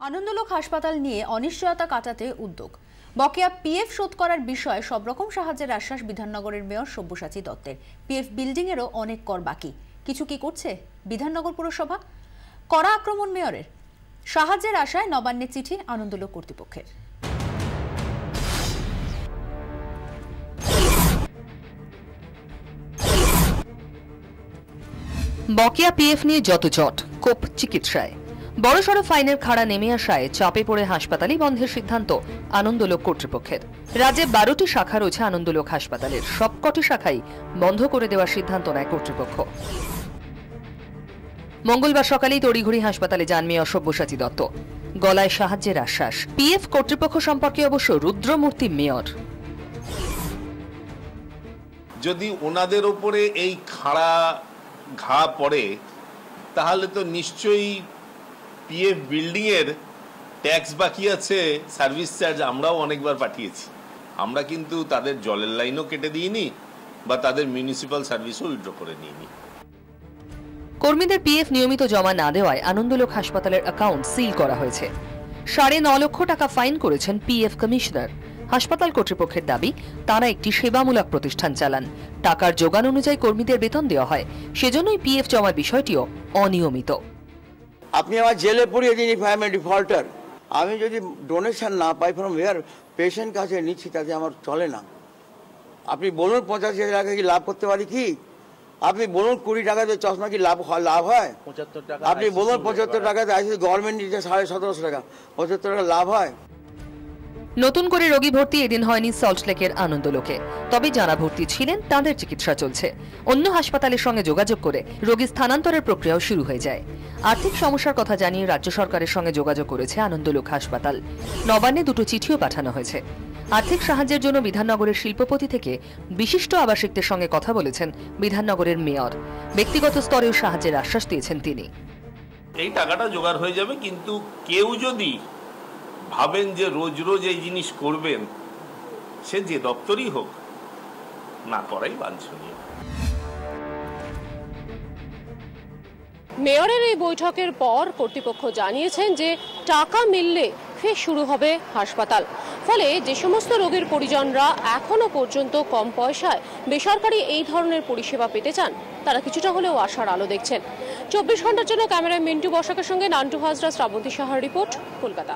আনন্দলোক হাসপাতাল নিয়ে অনিশ্চয়তা কাটাতে উদ্যোগ। বকেয়া পিএফ শোধ করার বিষয়ে সব রকম সাহায্যের আশ্বাস বিধাননগরের মেয়র সব্যসাচী দত্তের। পিএফ বিল্ডিং এরও অনেক কর বাকি, কিছু কি করছে বিধাননগর পুরসভা? কড়া আক্রমণ মেয়রের। সাহায্যের আশায় নবান্নে চিঠি আনন্দলোক কর্তৃপক্ষের। বকেয়া পিএফ নিয়ে যত জট, কোপ চিকিৎসায়। বড়সড় ফাইনের খাড়া নেমে আসায় চাপে পড়ে হাসপাতালই বন্ধের সিদ্ধান্ত আনন্দলোক কর্তৃপক্ষের। রাজ্যে 12টি শাখা রয়েছে আনন্দলোক হাসপাতালের, সবকটি শাখাই বন্ধ করে দেওয়ার সিদ্ধান্ত নেয় কর্তৃপক্ষ। মঙ্গলবার সকালেই তড়িঘড়ি হাসপাতালে যান মেয়র সব্যসাচী দত্ত। গলায় সাহায্যের আশ্বাস। পিএফ কর্তৃপক্ষ সম্পর্কে অবশ্য রুদ্রমূর্তি মেয়র। যদি ওনাদের ওপরে এই খাড়া ঘা পড়ে তাহলে তো নিশ্চয়ই পিএফ বিল্ডিং এর ট্যাক্স বাকি আছে, সার্ভিস চার্জ আমরাও অনেকবার পাঠিয়েছি। আমরা কিন্তু তাদের জলের লাইনও কেটে দিইনি বা তাদের মিউনিসিপাল সার্ভিসও উইথড্র করে নিইনি। কর্মীদের পিএফ নিয়মিত জমা না দেওয়ায় আনন্দলোক হাসপাতালের অ্যাকাউন্ট সিল করা হয়েছে। 9.5 লক্ষ টাকা ফাইন করেছেন পিএফ কমিশনার। হাসপাতাল কর্তৃপক্ষের দাবি, তারা একটি সেবামূলক প্রতিষ্ঠান চালান, টাকার যোগান অনুযায়ী কর্মীদের বেতন দেওয়া হয়, সেজন্যই পিএফ জমার বিষয়টিও অনিয়মিত। আপনি আমার জেলে পড়িয়ে দিন if I M A defaulter. আমি যদি ডোনেশন না পাই ফ্রম হেয়ার, পেশেন্ট কাছে নিচ্ছি, তাতে আমার চলে না। আপনি বলুন 85,000 টাকা কি লাভ করতে পারি কি? আপনি বলুন 20 টাকাতে চশমা কি লাভ হয়? 75 টাকা। আপনি বলুন 75 টাকাতে আইসি গভর্নমেন্ট দিচ্ছে 1750 টাকা, 75 টাকা লাভ হয়? নতুন করে রোগী ভর্তি এদিন হয়নি সল্টলেকের আনন্দলোকে, তবে যারা ভর্তি ছিলেন তাদের চিকিৎসা চলছে। অন্য হাসপাতালের সঙ্গে যোগাযোগ করে রোগী স্থানান্তরের প্রক্রিয়াও শুরু হয়ে যায়। আর্থিক সমস্যার কথা জানিয়ে রাজ্য সরকারের সঙ্গে যোগাযোগ করেছে আনন্দলোক হাসপাতাল। নবান্নে 2টো চিঠিও পাঠানো হয়েছে। আর্থিক সাহায্যের জন্য বিধাননগরের শিল্পপতি থেকে বিশিষ্ট আবাসিকদের সঙ্গে কথা বলেছেন বিধাননগরের মেয়র। ব্যক্তিগত স্তরেও সাহায্যের আশ্বাস দিয়েছেন তিনি। এই টাকাটা জোগাড় হয়ে যাবে, কিন্তু কেউ যদি ভাবেন যে রোজ রোজ এই জিনিস করবেন, সে যে দপ্তরই হোক, না করাই বাঞ্ছনীয়। মেয়রের এই বৈঠকের পর কর্তৃপক্ষ জানিয়েছেন যে টাকা মিললে ফের শুরু হবে হাসপাতাল। ফলে যে সমস্ত রোগীর পরিজনরা এখনো পর্যন্ত কম পয়সায় বেসরকারি এই ধরনের পরিষেবা পেতে চান, তারা কিছুটা হলেও আশার আলো দেখছেন। 24 ঘন্টার জন্য ক্যামেরায় মিন্টু বসাকের সঙ্গে নান্টু হাজরা, শ্রাবন্তী সাহার রিপোর্ট, কলকাতা।